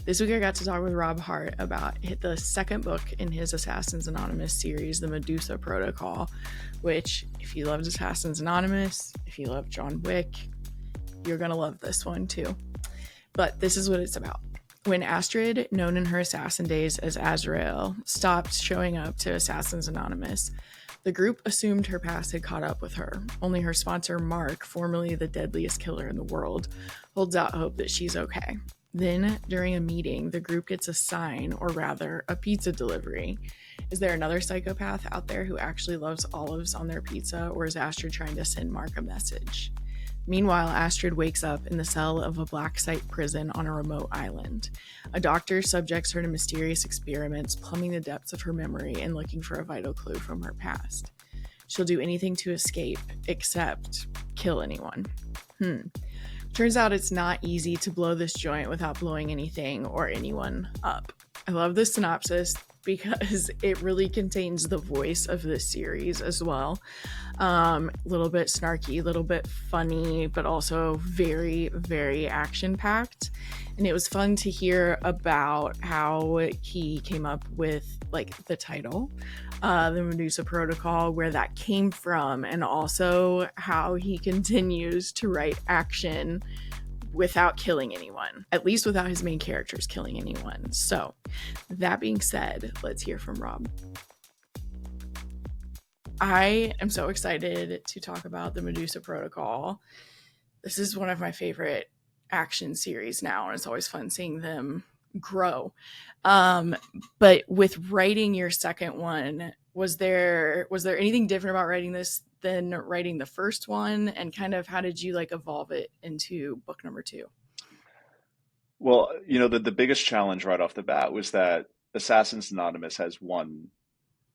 This week I got to talk with Rob Hart about the second book in his Assassins Anonymous series, the Medusa Protocol, which, if you loved Assassins Anonymous, if you love John Wick, you're going to love this one too. But this is what it's about. When Astrid, known in her assassin days as Azrael, stopped showing up to Assassins Anonymous, the group assumed her past had caught up with her. Only her sponsor, Mark, formerly the deadliest killer in the world, holds out hope that she's okay. Then, during a meeting, the group gets a sign, or rather, a pizza delivery. Is there another psychopath out there who actually loves olives on their pizza, or is Astrid trying to send Mark a message? Meanwhile, Astrid wakes up in the cell of a black site prison on a remote island. A doctor subjects her to mysterious experiments, plumbing the depths of her memory and looking for a vital clue from her past. She'll do anything to escape, except kill anyone. Turns out it's not easy to blow this joint without blowing anything or anyone up. I love this synopsis because it really contains the voice of this series as well. A little bit snarky, a little bit funny, but also very, very action-packed. And it was fun to hear about how he came up with the title, the Medusa Protocol, where that came from, and also how he continues to write action without killing anyone, at least without his main characters killing anyone. So that being said, let's hear from Rob. I am so excited to talk about the Medusa Protocol. This is one of my favorite action series now, and it's always fun seeing them grow. But with writing your second one, was there anything different about writing this than writing the first one, and kind of how did you evolve it into book number 2? Well, the biggest challenge right off the bat was that Assassins Anonymous has one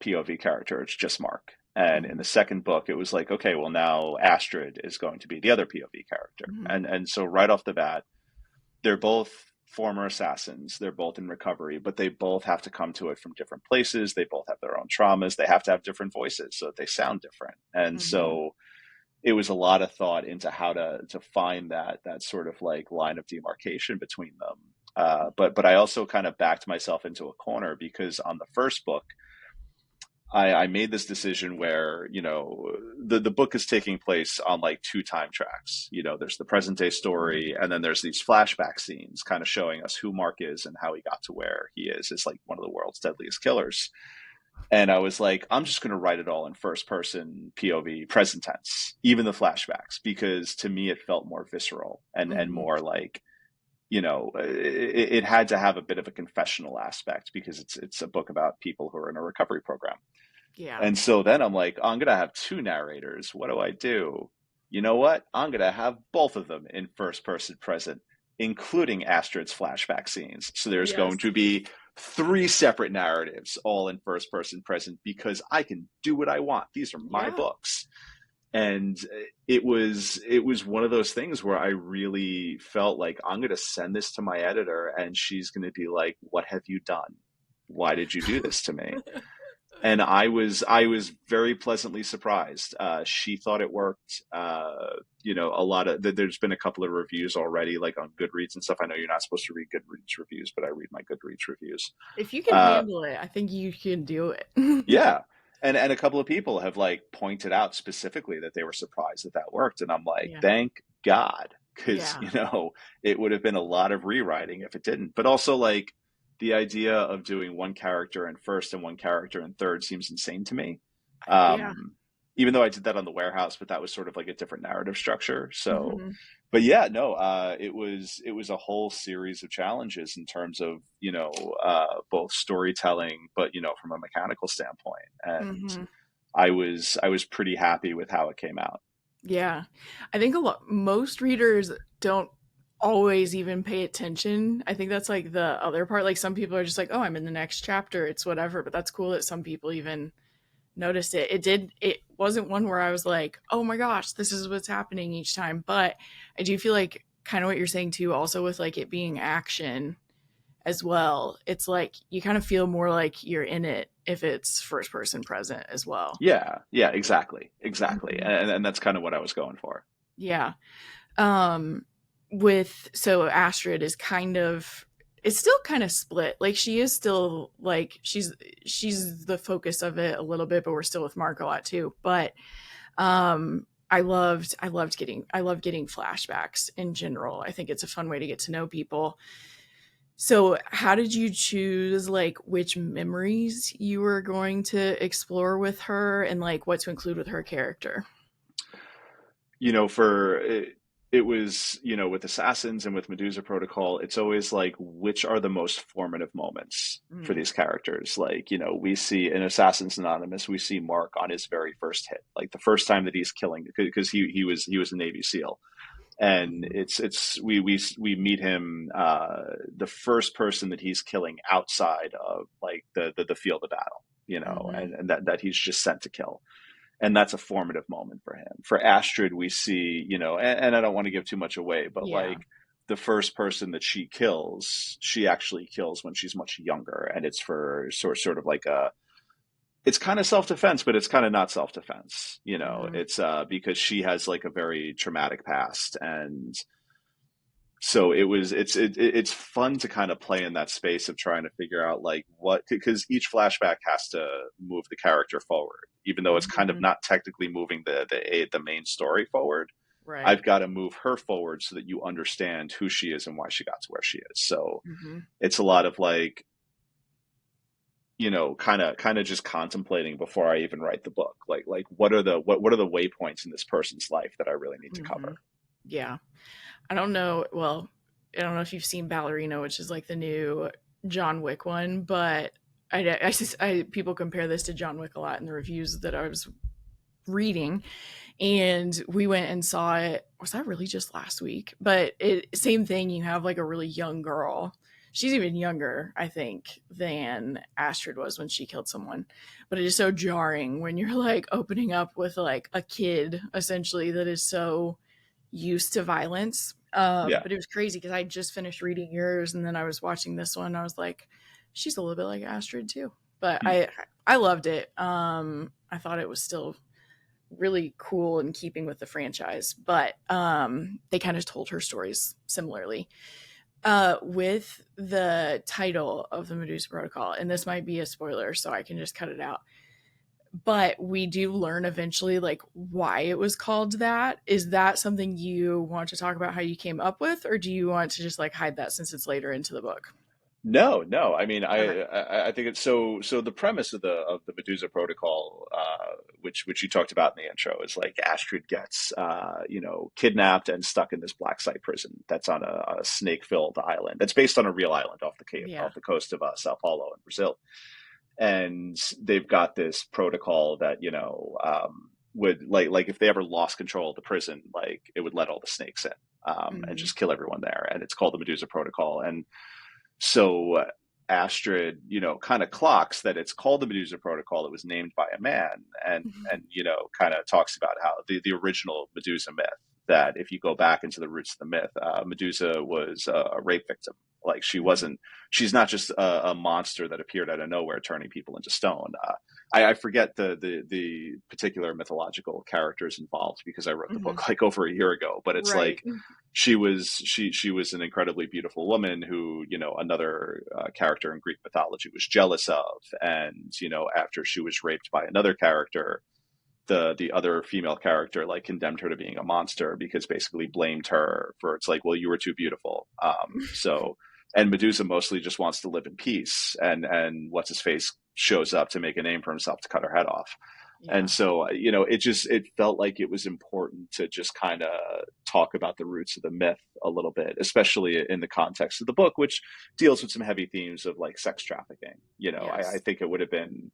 POV character. It's just Mark. And in the second book, it was like, okay, well, now Astrid is going to be the other POV character. And so right off the bat, they're both former assassins. They're both in recovery, but they both have to come to it from different places. They both have their own traumas. They have to have different voices so that they sound different. And so it was a lot of thought into how to find that sort of line of demarcation between them. But I also kind of backed myself into a corner because on the first book, I made this decision where, the book is taking place on 2 time tracks. There's the present day story, and then there's these flashback scenes kind of showing us who Mark is and how he got to where he is. It's one of the world's deadliest killers. And I was like, I'm just going to write it all in first person POV present tense, even the flashbacks, because to me, it felt more visceral and more it had to have a bit of a confessional aspect because it's a book about people who are in a recovery program. Yeah. And so then I'm like, I'm going to have 2 narrators. What do I do? You know what? I'm going to have both of them in first person present, including Astrid's flashback scenes. So there's going to be 3 separate narratives, all in first person present, because I can do what I want. These are my books. And it was one of those things where I really felt like I'm going to send this to my editor and she's going to be like, what have you done? Why did you do this to me? And I was very pleasantly surprised. She thought it worked. There's been a couple of reviews already, on Goodreads and stuff. I know you're not supposed to read Goodreads reviews, but I read my Goodreads reviews. If you can handle it, I think you can do it. Yeah. And a couple of people have pointed out specifically that they were surprised that worked. And I'm like, thank God, because, it would have been a lot of rewriting if it didn't. But also the idea of doing one character in first and one character in third seems insane to me. Even though I did that on The Warehouse, but that was sort of a different narrative structure. So, but it was a whole series of challenges in terms of, both storytelling, but, from a mechanical standpoint. And I was pretty happy with how it came out. Yeah. I think most readers don't always even pay attention. I think that's the other part. Some people are just oh, I'm in the next chapter, it's whatever. But that's cool that some people even noticed it. It wasn't one where I was like, oh my gosh, this is what's happening each time. But I do feel kind of what you're saying too, also with it being action as well. It's you kind of feel more you're in it if it's first person present as well. Yeah, exactly. And that's kind of what I was going for. Yeah. So Astrid is kind of it's still kind of split. Like she is still like she's the focus of it a little bit, but we're still with Mark a lot too. But I love getting flashbacks in general. I think it's a fun way to get to know people. So how did you choose like which memories you were going to explore with her and like what to include with her character? For it was, with Assassins and with Medusa Protocol, it's always like, which are the most formative moments for Mm. these characters? Like, we see in Assassins Anonymous, we see Mark on his very first hit, like the first time that he's killing, because he was a Navy SEAL. And Mhm. we meet him, the first person that he's killing outside of like the field of battle, Mhm. and that he's just sent to kill, and that's a formative moment for him. For Astrid, we see, and I don't want to give too much away, but Yeah. like the first person that she kills, she actually kills when she's much younger, and it's for sort of like it's kind of self defense, but it's kind of not self defense. Mhm. It's because she has like a very traumatic past, and so it's fun to kind of play in that space of trying to figure out like what, because each flashback has to move the character forward, even though it's kind of Mhm. not technically moving the main story forward. I've Right. got to move her forward so that you understand who she is and why she got to where she is. So Mhm. it's a lot of like, kind of just contemplating before I even write the book, like what are the waypoints in this person's life that I really need to Mhm. cover. Yeah. I don't know. Well, I don't know if you've seen Ballerina, which is like the new John Wick one, but people compare this to John Wick a lot in the reviews that I was reading, and we went and saw it. Was that really just last week? But same thing. You have like a really young girl. She's even younger, I think, than Astrid was when she killed someone. But it is so jarring when you're like opening up with like a kid essentially that is so used to violence. Yeah. But it was crazy because I just finished reading yours and then I was watching this one. I was like, she's a little bit like Astrid too. But Hmm. I loved it. I thought it was still really cool in keeping with the franchise, but they kind of told her stories similarly. With the title of the Medusa Protocol, and this might be a spoiler, so I can just cut it out. But we do learn eventually like why it was called that. Is that something you want to talk about how you came up with, or do you want to just like hide that since it's later into the book? No, no. I mean, Okay. I think it's so. The premise of the Medusa Protocol, which you talked about in the intro, is like Astrid gets kidnapped and stuck in this black site prison that's on a snake-filled island that's based on a real island Yeah. off the coast of Sao Paulo in Brazil, and they've got this protocol that would like if they ever lost control of the prison, like it would let all the snakes in, and Hmm. just kill everyone there, and it's called the Medusa Protocol. And so Astrid, kind of clocks that it's called the Medusa Protocol. It was named by a man, and kind of talks about how the original Medusa myth, that if you go back into the roots of the myth, Medusa was a rape victim. Like she's not just a monster that appeared out of nowhere, turning people into stone. I forget the particular mythological characters involved because I wrote the Hmm. book like over a year ago. But it's Right. like she was an incredibly beautiful woman who another character in Greek mythology was jealous of, and after she was raped by another character, the other female character like condemned her to being a monster because basically blamed her for, it's like, well, you were too beautiful. So and Medusa mostly just wants to live in peace, and what's his face shows up to make a name for himself to cut her head off. And Yeah. so, it felt like it was important to just kind of talk about the roots of the myth a little bit, especially in the context of the book, which deals with some heavy themes of like sex trafficking. I Yes. think it would have been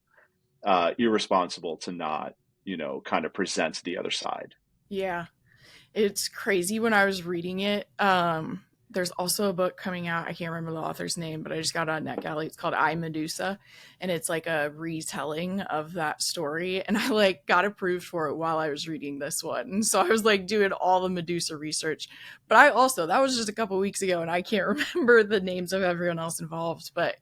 irresponsible to not, kind of present the other side. Yeah. It's crazy when I was reading it. There's also a book coming out. I can't remember the author's name, but I just got it on NetGalley. It's called I Medusa, and it's like a retelling of that story. And I like got approved for it while I was reading this one, and so I was like doing all the Medusa research. But I also that was just a couple weeks ago, and I can't remember the names of everyone else involved. But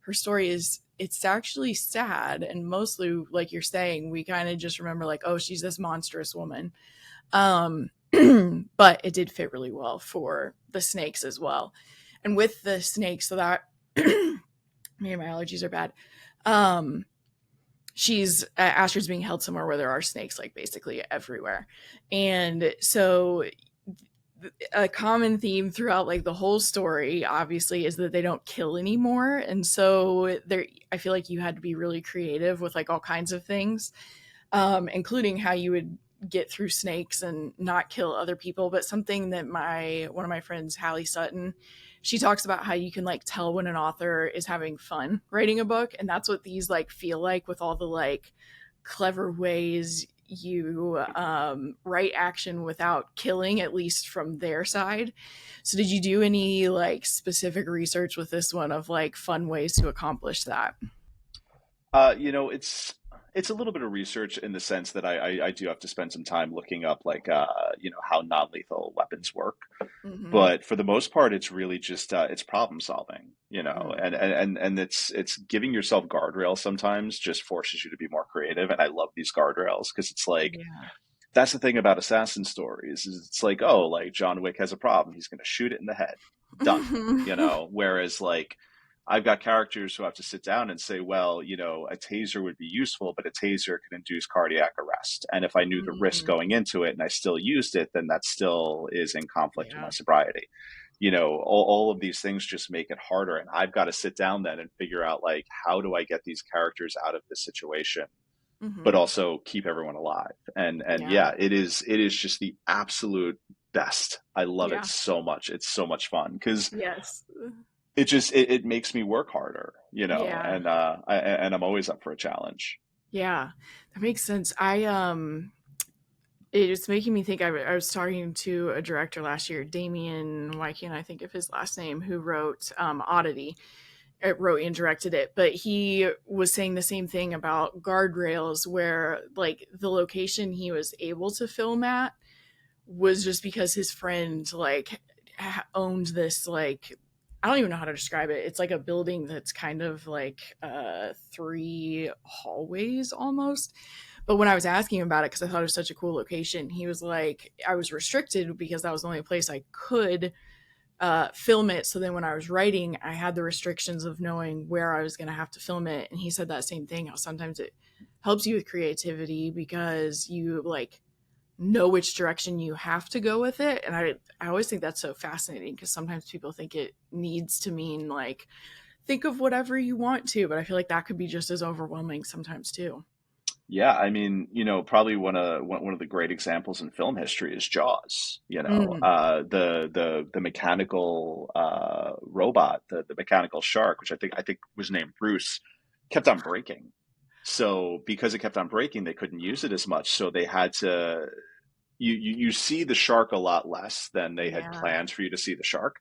her story is it's actually sad, and mostly like you're saying, we kind of just remember like, oh, she's this monstrous woman. Um, but it did fit really well for the snakes as well. And with the snakes, so that maybe my allergies are bad. Um, she's Astrid's being held somewhere where there are snakes, like basically everywhere, and so a common theme throughout like the whole story obviously is that they don't kill anymore, and so there I feel like you had to be really creative with like all kinds of things, including how you would get through snakes and not kill other people. But something that my one of my friends, Hallie Sutton, she talks about how you can like tell when an author is having fun writing a book, and that's what these like feel like, with all the like clever ways you write action without killing, at least from their side. So did you do any like specific research with this one of like fun ways to accomplish that? It's a little bit of research in the sense that I do have to spend some time looking up like how non-lethal weapons work. Mm-hmm. But for the most part, it's really just it's problem solving, Mm. and it's giving yourself guardrails sometimes just forces you to be more creative. And I love these guardrails because it's like Yeah. that's the thing about assassin stories is it's like, oh, like John Wick has a problem, he's going to shoot it in the head, done. Whereas like I've got characters who have to sit down and say, well, a taser would be useful, but a taser can induce cardiac arrest, and if I knew the risk Mm. going into it and I still used it, then that still is in conflict with my Yeah. sobriety. All of these things just make it harder, and I've got to sit down then and figure out like, how do I get these characters out of this situation but Mm-hmm. also keep everyone alive. And Yeah. yeah, it is just the absolute best. I love it Yeah. so much. It's so much fun because Yes. it makes me work harder, Yeah. and I'm always up for a challenge. Yeah. That makes sense. It's making me think. I was talking to a director last year, Damien, why can't I think of his last name, who wrote Oddity. It wrote and directed it, but he was saying the same thing about guardrails, where like the location he was able to film at was just because his friend like owned this like, I don't even know how to describe it. It's like a building that's kind of like three hallways almost. But when I was asking him about it, because I thought it was such a cool location, he was like, I was restricted because that was the only place I could film it. So then when I was writing, I had the restrictions of knowing where I was going to have to film it. And he said that same thing, how sometimes it helps you with creativity because you like know which direction you have to go with it. And I always think that's so fascinating because sometimes people think it needs to mean like think of whatever you want to, but I feel like that could be just as overwhelming sometimes too. Yeah, I mean, probably one of the great examples in film history is Jaws. Mm, The mechanical robot, the mechanical shark, which I think was named Bruce, kept on breaking. So because it kept on breaking, they couldn't use it as much. So they had to. You see the shark a lot less than they had yeah, planned for you to see the shark,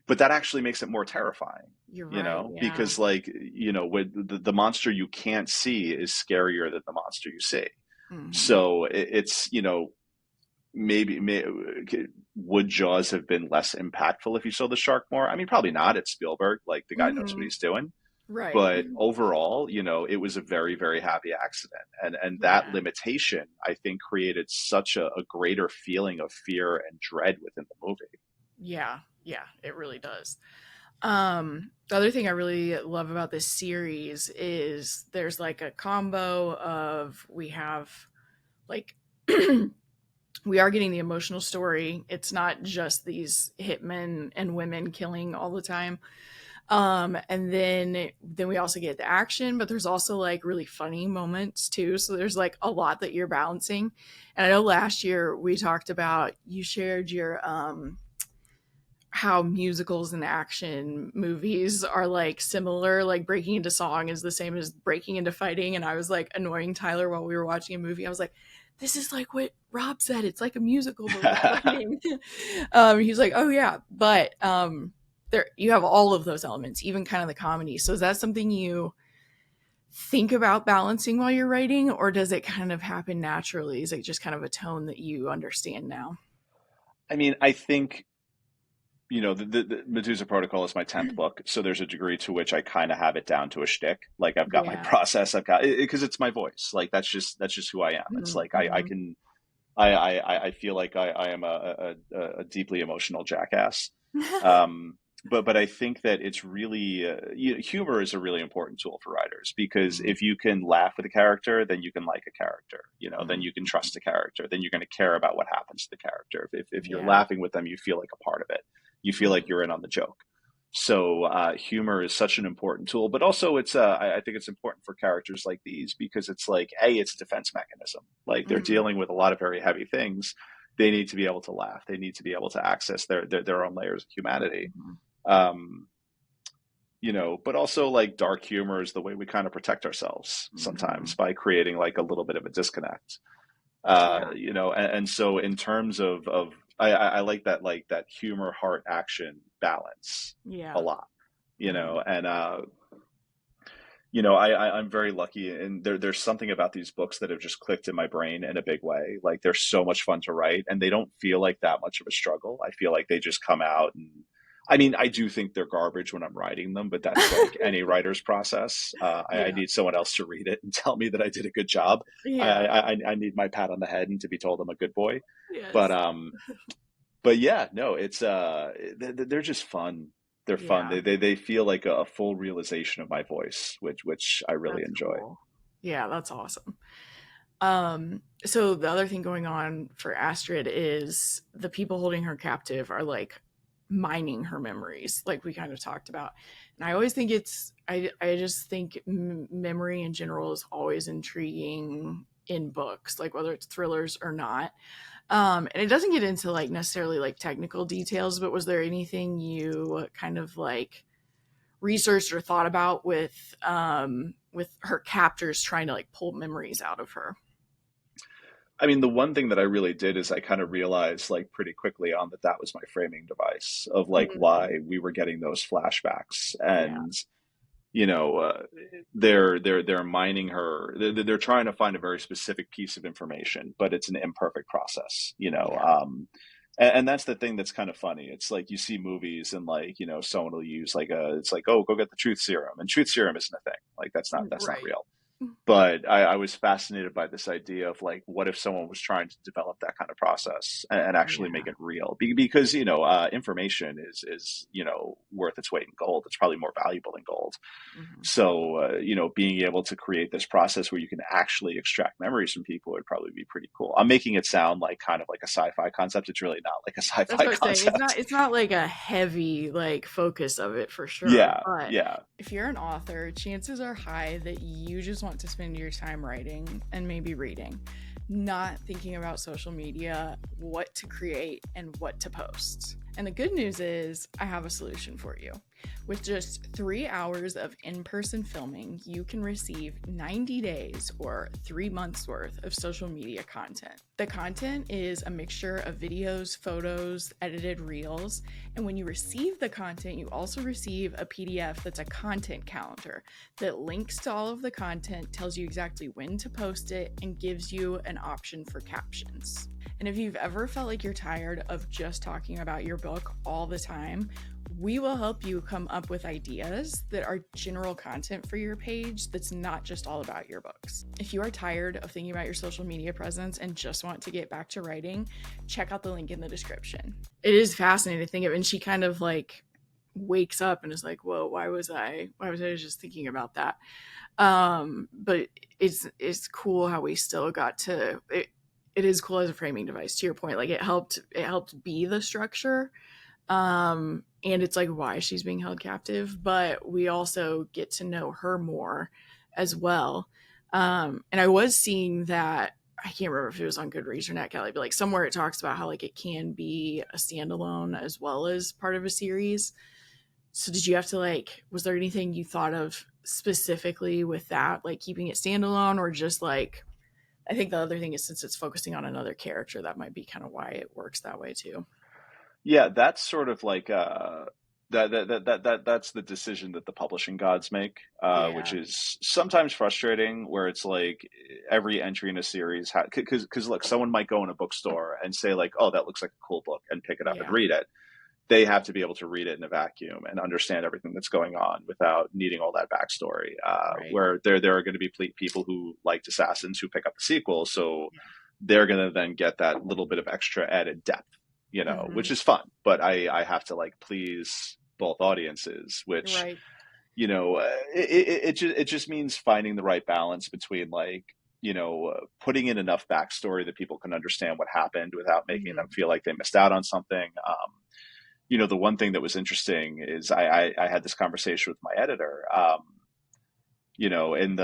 but that actually makes it more terrifying, you're right. Yeah. because like, with the monster you can't see is scarier than the monster you see. Hmm. So it's, maybe would Jaws have been less impactful if you saw the shark more? I mean, probably not. It's Spielberg, like the guy knows what Hmm. he's doing. Right. But overall, it was a very, very happy accident. And that Yeah. limitation, I think, created such a greater feeling of fear and dread within the movie. Yeah. Yeah. It really does. The other thing I really love about this series is there's like a combo of we have like we are getting the emotional story. It's not just these hitmen and women killing all the time. And then we also get the action, but there's also like really funny moments too. So there's like a lot that you're balancing. And I know last year we talked about, you shared your how musicals and action movies are like similar, like breaking into song is the same as breaking into fighting. And I was like annoying Tyler while we were watching a movie. I was like, this is like what Rob said, it's like a musical but with fighting. He's like, oh yeah, but there you have all of those elements, even kind of the comedy. So is that something you think about balancing while you're writing, or does it kind of happen naturally? Is it just kind of a tone that you understand now? I mean, I think, the Medusa Protocol is my 10th book, so there's a degree to which I kind of have it down to a shtick. Like I've got my Yeah. process, I've got it because it's my voice. Like that's just who I am. It's like I Mm-hmm. can I feel like I am a deeply emotional jackass. Um, but I think that it's really humor is a really important tool for writers, because Mm-hmm. if you can laugh with a character, then you can like a character. Then you can Mm-hmm. trust a character. Then you're going to care about what happens to the character. If you're Yeah. laughing with them, you feel like a part of it. You feel like Mm-hmm. you're in on the joke. So humor is such an important tool, but also I think it's important for characters like these, because it's like, it's a defense mechanism. Like, they're Mm-hmm. dealing with a lot of very heavy things. They need to be able to laugh. They need to be able to access their own layers of humanity. Mm-hmm. Um, but also, like, dark humor is the way we kind of protect ourselves Mm-hmm. sometimes, by creating like a little bit of a disconnect. Yeah. And so in terms of I like that humor, heart, action balance a Yeah. lot, Mm-hmm. and I'm very lucky, and there's something about these books that have just clicked in my brain in a big way. Like, they're so much fun to write, and they don't feel like that much of a struggle. I feel like they just come out, and I mean, I do think they're garbage when I'm writing them, but that's like any writer's process. I Yeah. need someone else to read it and tell me that I did a good job. Yeah. I need my pat on the head and to be told I'm a good boy. But Yes. um, but yeah, no, it's they're just fun. They're fun. Yeah. They feel like a full realization of my voice, which I really That's enjoy. cool. Yeah, that's awesome. So the other thing going on for Astrid is the people holding her captive are like mining her memories, like we kind of talked about. And I always think I just think memory in general is always intriguing in books, like whether it's thrillers or not. And it doesn't get into like necessarily like technical details, but was there anything you kind of like researched or thought about with her captors trying to like pull memories out of her? I mean, the one thing that I really did is I kind of realized, like, pretty quickly on, that that was my framing device of like Mm-hmm. why we were getting those flashbacks. Yeah. And you know uh, they're mining her. They're trying to find a very specific piece of information, but it's an imperfect process. Yeah. And that's the thing that's kind of funny. It's like, you see movies, and like, someone will use like it's like, oh, go get the truth serum, and truth serum isn't a thing. Like, that's not Right. real. But I was fascinated by this idea of like, what if someone was trying to develop that kind of process, and actually make Yeah. it real? Because information is worth its weight in gold. It's probably more valuable than gold. Hmm. So, being able to create this process where you can actually extract memories from people would probably be pretty cool. I'm making it sound like kind of like a sci-fi concept. It's really not like a That's sci-fi what I'm saying. It's concept. not it's not like a heavy like focus of it for sure. Yeah, But yeah. if you're an author, chances are high that you just want to spend your time writing and maybe reading, not thinking about social media, what to create and what to post. And the good news is I have a solution for you. With just 3 hours of in person filming, you can receive 90 days or 3 months worth of social media content. The content is a mixture of videos, photos, edited reels, and when you receive the content, you also receive a PDF that's a content calendar that links to all of the content, tells you exactly when to post it, and gives you an option for captions. And if you've ever felt like you're tired of just talking about your book all the time, we will help you come up with ideas that are general content for your page that's not just all about your books. If you are tired of thinking about your social media presence and just want to get back to writing, check out the link in the description. It is fascinating to think of, and she kind of like wakes up and is like, whoa, why was I just thinking about that? But it's cool how we still got to it is cool as a framing device, to your point. Like, it helped be the structure, and it's like why she's being held captive, but we also get to know her more as well. And I was seeing that, I can't remember if it was on Goodreads or NetGalley, but like somewhere it talks about how like it can be a standalone as well as part of a series. So did you have to like, was there anything you thought of specifically with that, like keeping it standalone, or just like, I think the other thing is since it's focusing on another character, that might be kind of why it works that way too. Yeah, that's sort of like that's the decision that the publishing gods make, which Yeah. is sometimes frustrating. Where it's like, every entry in a series, because look, someone might go in a bookstore and say like, "Oh, that looks like a cool book," and pick it up and Yeah. read it. They have to be able to read it in a vacuum and understand everything that's going on without needing all that backstory. Right. Where there are going to be people who liked Assassins who pick up the sequel, so they're going to then get that little bit of extra added depth, Yeah. Hmm. which is fun. But I have to like please both audiences, which, Right. it just means finding the right balance between like, putting in enough backstory that people can understand what happened without making them Hmm. feel like they missed out on something. The one thing that was interesting is I had this conversation with my editor. In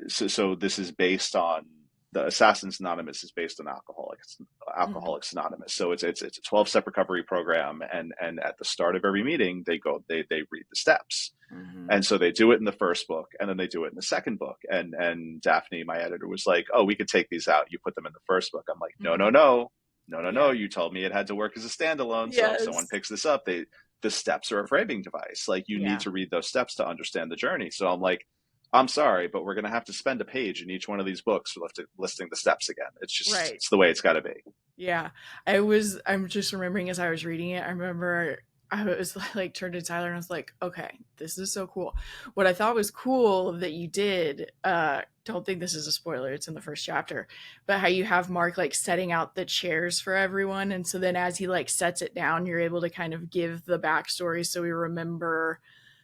so this is based on the Assassins Anonymous is based on Hmm. Alcoholics Anonymous. So it's a 12-step recovery program, and at the start of every meeting they read the steps. Hmm. And so they do it in the first book, and then they do it in the second book. And Daphne, my editor, was like, "Oh, we could take these out. You put them in the first book." I'm like, "No, no, Hmm. no, no, no, no. Yeah. You told me it had to work as a standalone. So if someone Yes. picks this up, the steps are a framing device. Like you need Yeah. to read those steps to understand the journey." So I'm like, "I'm sorry, but we're going to have to spend a page in each one of these books listing the steps again. Right. It's the way it's got to be." Yeah. I'm just remembering as I was reading it, I remember I was like turned to Tyler and I was like, okay, this is so cool. What I thought was cool that you did, don't think this is a spoiler, it's in the first chapter, but how you have Mark like setting out the chairs for everyone. And so then as he like sets it down, you're able to kind of give the backstory so we remember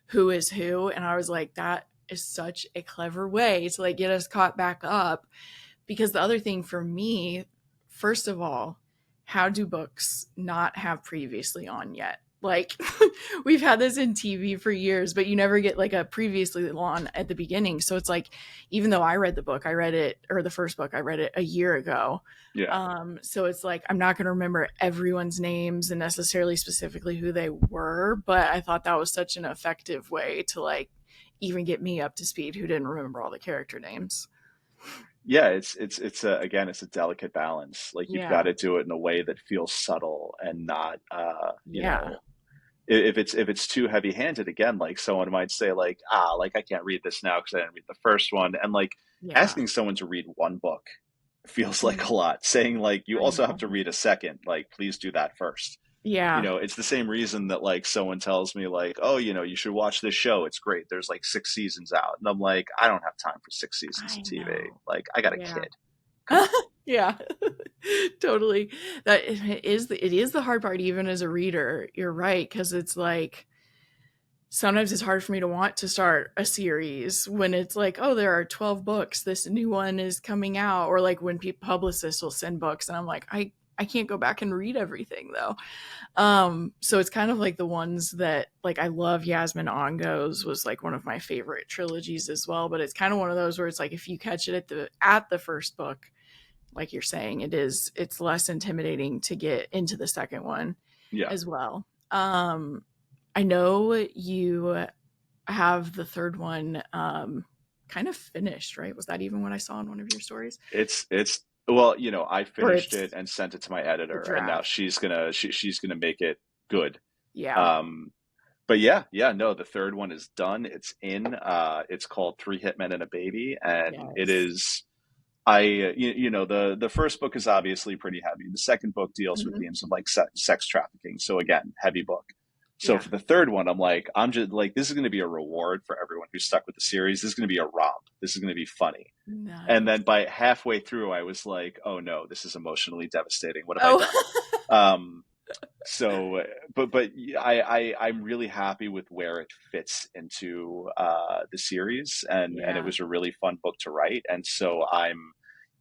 who is who. And I was like, that is such a clever way to like get us caught back up. Because the other thing for me, first of all, how do books not have previously on yet? Like we've had this in TV for years, but you never get like a previously on at the beginning. So it's like, even though I read the book, I read it, or the first book, I read it a year ago. Yeah. So it's like I'm not going to remember everyone's names and necessarily specifically who they were, but I thought that was such an effective way to like even get me up to speed who didn't remember all the character names. Yeah, it's a again, it's a delicate balance. Like you've got Yeah. to do it in a way that feels subtle and not, Yeah. if it's too heavy-handed, again, like someone might say like, like I can't read this now because I didn't read the first one. And like Yeah. asking someone to read one book feels like Mm, a lot. Saying like you I also have know. to read a second, like please do that first. Yeah. It's the same reason that like someone tells me like, oh, you should watch this show. It's great. There's like 6 seasons out. And I'm like, I don't have time for 6 seasons I of TV. know. Like I got a Yeah. kid. Come on. Yeah. Totally. It is the hard part even as a reader. You're right, because it's like sometimes it's hard for me to want to start a series when it's like, oh, there are 12 books, this new one is coming out, or like when publicists will send books and I'm like, I can't go back and read everything though. So it's kind of like the ones that like I love. Yasmin Ongo's was like one of my favorite trilogies as well, but it's kind of one of those where it's like if you catch it at the first book, like you're saying, it's less intimidating to get into the second one Yeah. as well. I know you have the third one kind of finished, right? Was that even what I saw in one of your stories? It's well, I Or finished it it's and sent it to my the editor, and now draft? she's gonna make it good. Yeah. Um, but yeah, yeah, no, the third one is done. It's in. It's called Three Hitmen and a Baby, and it Yes. is. The first book is obviously pretty heavy. The second book deals with Hmm. themes of like sex trafficking. So again, heavy book. So Yeah. for the third one, I'm like, I'm just like, this is going to be a reward for everyone who's stuck with the series. This is going to be a romp. This is going to be funny. And then Nice. by halfway through, I was like, oh no, this is emotionally devastating. What have I Oh. done? Um, so, I'm really happy with where it fits into the series, and it Yeah. was a really fun book to write. And so I'm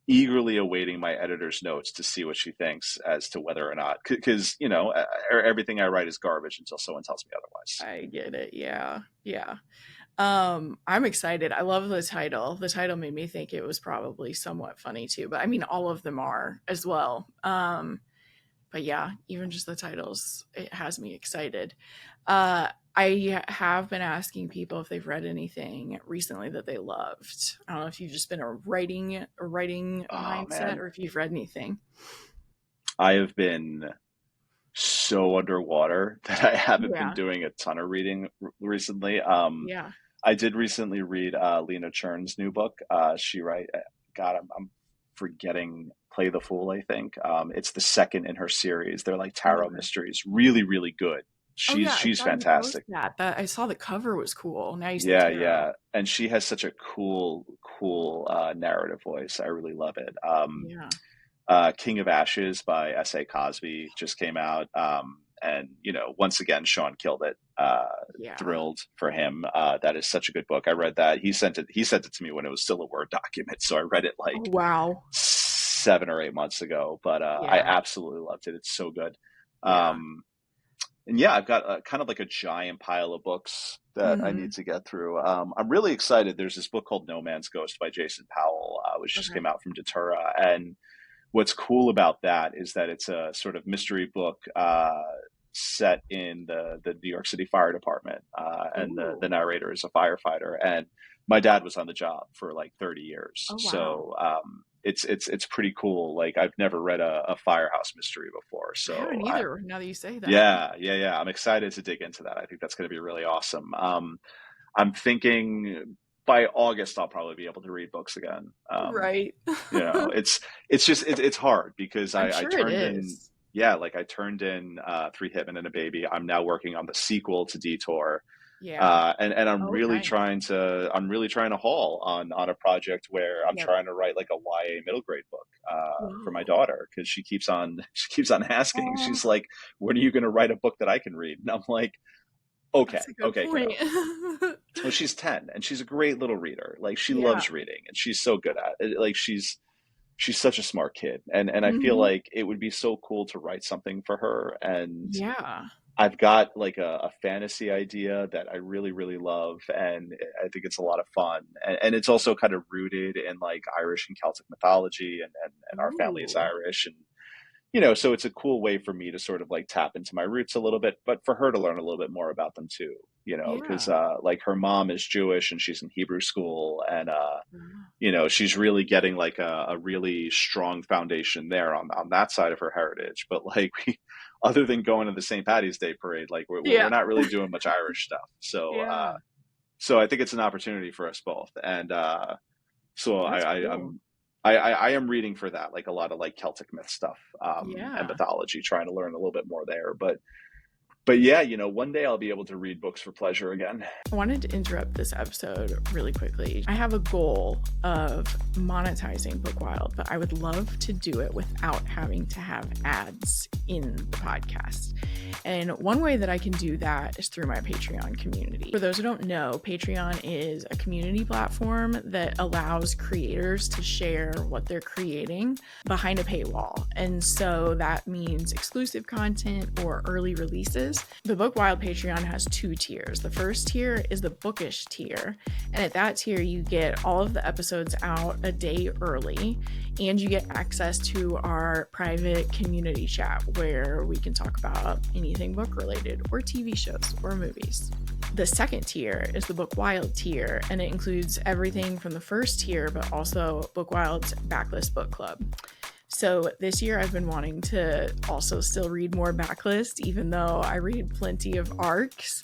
eagerly awaiting my editor's notes to see what she thinks as to whether or not, because everything I write is garbage until someone tells me otherwise. I get it. Yeah. Yeah. I'm excited. I love the title. The title made me think it was probably somewhat funny too, but I mean all of them are as well. But yeah, even just the titles, it has me excited. I have been asking people if they've read anything recently that they loved. I don't know if you've just been a writing Oh mindset man, or if you've read anything. I have been so underwater that I haven't been Yeah. doing a ton of reading recently. Yeah. I did recently read Lena Chern's new book. She write God, I'm forgetting Play the Fool, I think. It's the second in her series. They're like Oh, tarot okay. mysteries. Really, really good. Oh She's yeah, I she's saw you post fantastic. that. I saw the cover was cool. Now you said Yeah, tarot. yeah. And she has such a cool narrative voice. I really love it. Yeah. King of Ashes by S.A. Cosby just came out. And, once again, Sean killed it. Yeah. Thrilled for him. That is such a good book. I read that. He sent it to me when it was still a Word document. So I read it Oh, like wow. 7 or 8 months ago, but I Yeah. absolutely loved it. It's so good. Yeah. Um, and yeah, I've got kind of like a giant pile of books that I Hmm. need to get through. I'm really excited. There's this book called No Man's Ghost by Jason Powell, which just Okay. came out from Datura. And what's cool about that is that it's a sort of mystery book set in the New York City Fire Department, and the Ooh. narrator is a firefighter. And my dad was on the job for like 30 years, Oh, wow. so it's pretty cool. Like I've never read a firehouse mystery before, I so haven't either, now that you say that. yeah. I'm excited to dig into that. I think that's going to be really awesome. I'm thinking by August I'll probably be able to read books again. Right. It's hard because I'm I sure it turned in, is. yeah, like I turned in Three Hitmen and a Baby. I'm now working on the sequel to Detour. Yeah. And Oh, nice. I'm really trying to haul on a project where I'm Yep. trying to write like a YA middle grade book for my Whoa. daughter, because she keeps on she keeps on asking. Oh, She's like, "When are you going to write a book that I can read?" And I'm like, "Okay, that's a good okay, point. kiddo." Well, she's 10 and she's a great little reader. Like she Yeah. loves reading and she's so good at it. Like she's such a smart kid, and I feel Hmm. like it would be so cool to write something for her. And Yeah. I've got like a fantasy idea that I really, really love, and I think it's a lot of fun. And it's also kind of rooted in like Irish and Celtic mythology, and our family is Ooh. Irish, and so it's a cool way for me to sort of like tap into my roots a little bit, but for her to learn a little bit more about them too. Because Yeah. like her mom is Jewish and she's in Hebrew school, and Wow. she's really getting like a really strong foundation there on that side of her heritage. But like other than going to the St. Patty's Day parade, like we're Yeah. not really doing much Irish stuff. Yeah. So I think it's an opportunity for us both. And so That's cool. I am reading for that, like a lot of like Celtic myth stuff, and Yeah. mythology, trying to learn a little bit more there. But yeah, one day I'll be able to read books for pleasure again. I wanted to interrupt this episode really quickly. I have a goal of monetizing Bookwild, but I would love to do it without having to have ads in the podcast. And one way that I can do that is through my Patreon community. For those who don't know, Patreon is a community platform that allows creators to share what they're creating behind a paywall. And so that means exclusive content or early releases. The Bookwild Patreon has 2 tiers. The first tier is the bookish tier, and at that tier you get all of the episodes out a day early, and you get access to our private community chat where we can talk about anything book related or TV shows or movies. The second tier is the Bookwild tier, and it includes everything from the first tier but also Bookwild's backlist book club. So this year I've been wanting to also still read more backlist, even though I read plenty of arcs,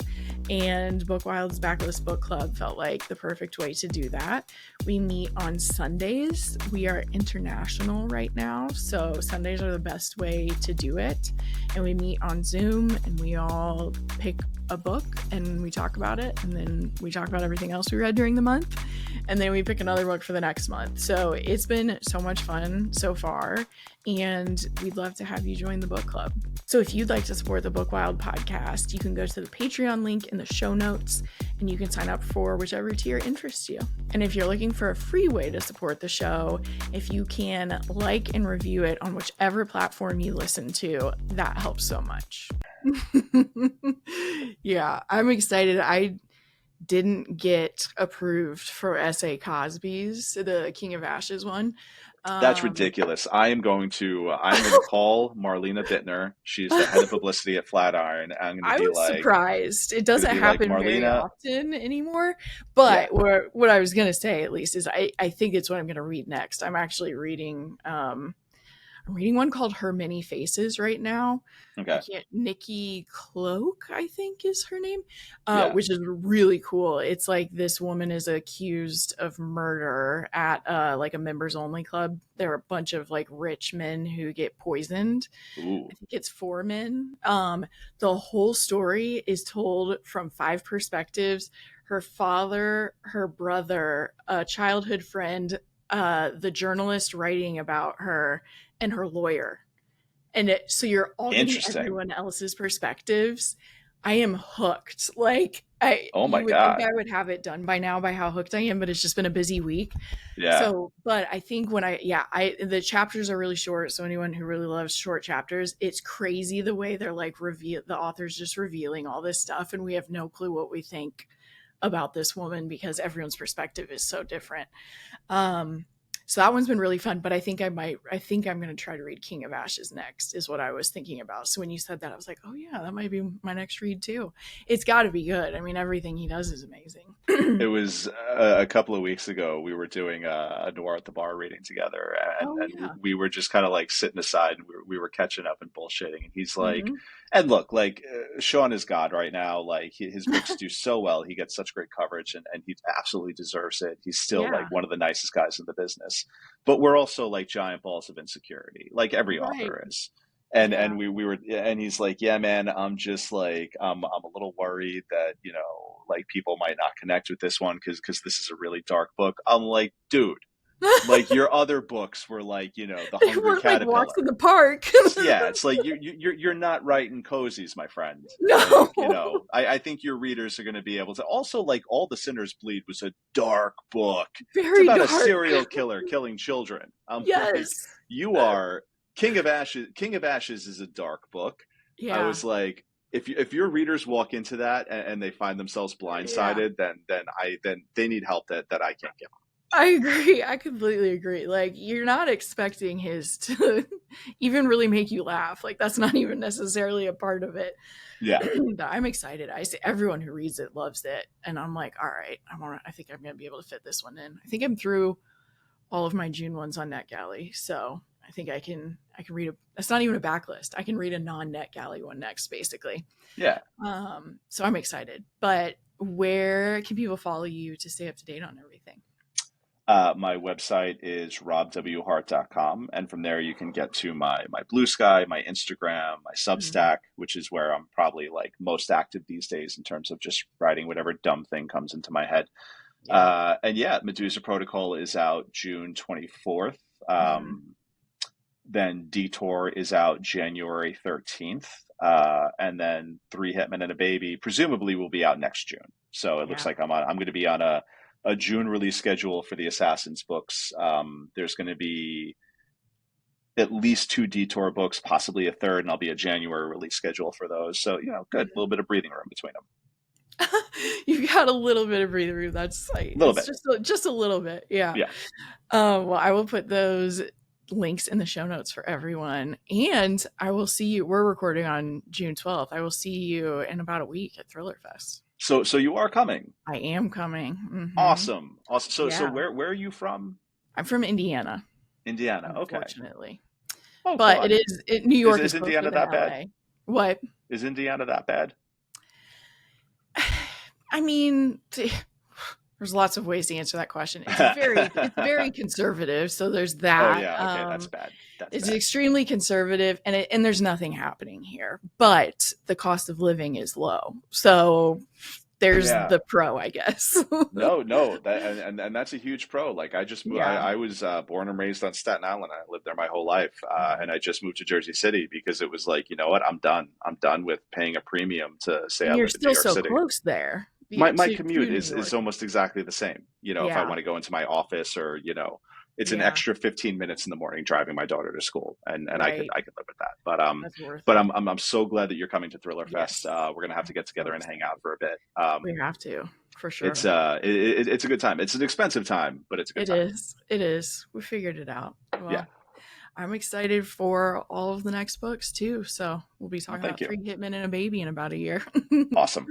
and Bookwild's Backlist Book Club felt like the perfect way to do that. We meet on Sundays. We are international right now, so Sundays are the best way to do it. And we meet on Zoom and we all pick a book and we talk about it, and then we talk about everything else we read during the month, and then we pick another book for the next month. So it's been so much fun so far, and we'd love to have you join the book club. So if you'd like to support the Bookwild podcast, you can go to the Patreon link in the show notes and you can sign up for whichever tier interests you. And if you're looking for a free way to support the show, if you can like and review it on whichever platform you listen to, that helps so much. Yeah, I'm excited. I didn't get approved for S.A. Cosby's, the King of Ashes one. That's Um, ridiculous. I'm going to call Marlena Bittner. She's the head of publicity at Flatiron. I'm going to I be was like, surprised. It doesn't happen very Marlena, often anymore. yeah. But what I was going to say, at least, is I think it's what I'm going to read next. I'm actually reading I'm reading one called Her Many Faces right now. I Okay. can't, Nikki Cloak, I think is her name, Yeah. which is really cool. It's like this woman is accused of murder at like a members only club. There are a bunch of like rich men who get poisoned. Ooh. I think it's 4 men. The whole story is told from 5 perspectives: her father, her brother, a childhood friend, the journalist writing about her, and her lawyer. So you're all getting Interesting. everyone else's perspectives. I am hooked. Like I Oh my you would think God. I would have it done by now by how hooked I am, but it's just been a busy week. Yeah. So, but I think when I the chapters are really short, so anyone who really loves short chapters, it's crazy the way they're like reveal the author's just revealing all this stuff and we have no clue what we think about this woman because everyone's perspective is so different. Um, so that one's been really fun, but I think I'm going to try to read King of Ashes next is what I was thinking about. So when you said that, I was like, oh yeah, that might be my next read too. It's got to be good. I mean, everything he does is amazing. It was a couple of weeks ago. We were doing a Noir at the Bar reading together, Oh and yeah. we were just kind of like sitting aside, and we were catching up and bullshitting. And he's like, Hmm. and look, like Sean is God right now. Like his books do so well. He gets such great coverage, and he absolutely deserves it. He's still like Yeah. one of the nicest guys in the business. But we're also like giant balls of insecurity, like every Right. author is. Yeah. And we were, and he's like, yeah, man, I'm just like, I'm a little worried that, like people might not connect with this one because this is a really dark book. I'm like, dude, like your other books were like, The They Hungry weren't like walks in Caterpillar. the park. Yeah, it's like you're not writing cozies, my friend. Like, No. I think your readers are going to be able to. Also, like All the Sinners Bleed was a dark book. It's Very about a dark. serial killer killing children. I'm like, Yes. you are King of Ashes. King of Ashes is a dark book. I Yeah. was like, if your readers walk into that and they find themselves Yeah. blindsided, then they need help that I can't give them. I agree. I completely agree. Like, you're not expecting his to even really make you laugh. Like, that's not even necessarily a part of it. Yeah. But I'm excited. I see everyone who reads it loves it, and I'm like, all right, I think I'm gonna be able to fit this one in. I think I'm through all of my June ones on NetGalley, so I think I can read a. That's not even a backlist. I can read a non-NetGalley one next, basically. Yeah. So I'm excited. But where can people follow you to stay up to date on everything? My website is robwhart.com, and from there you can get to my Blue Sky, my Instagram, my Mhm. Substack, which is where I'm probably like most active these days in terms of just writing whatever dumb thing comes into my head. Yeah. And yeah, Medusa Protocol is out June 24th. Mhm. Then Detour is out January 13th. And then Three Hitmen and a Baby presumably will be out next June. So it looks Yeah. like I'm going to be on a June release schedule for the Assassins books. There's going to be at least two Detour books, possibly a third, and I'll be a January release schedule for those. So, good. A little bit of breathing room between them. You've got a little bit of breathing room. That's like A little it's bit. just a little bit. Yeah. Yeah. Well, I will put those links in the show notes for everyone. And I will see you. We're recording on June 12th. I will see you in about a week at Thriller Fest. So you are coming. I am coming. Awesome. Awesome. So Yeah. where are you from? I'm from Indiana, Indiana. Okay. unfortunately. Oh, come But on. New Is York is is closer Indiana than that bad? LA. What? Is Indiana that bad? I mean, there's lots of ways to answer that question. It's very conservative, so there's Oh that. yeah, okay, that's bad. That's It's bad. extremely conservative, and there's nothing happening here. But the cost of living is low, so there's Yeah. the pro, I guess. No, that and that's a huge pro. Like I just moved, Yeah. I was born and raised on Staten Island. I lived there my whole life, and I just moved to Jersey City because it was like, you know what, I'm done. I'm done with paying a premium to say I And you're live in New still York so City. close there My to commute New is York. almost exactly the same. If I Yeah. want to go into my office or it's an Yeah. extra 15 minutes in the morning driving my daughter to school, and Right. I could live with that. But um, That's worth but it. I'm so glad that you're coming to Thriller Fest. Yes. We're gonna have to I'm get so together and hang excited. out for a bit. We have to, for It's sure. it's a good time. It's an expensive time, but it's a good It time. is. It is. We figured it out. Yeah. Well, I'm excited for all of the next books too. So we'll be Well, talking thank about you. Three Hitmen and a Baby in about a year. Awesome.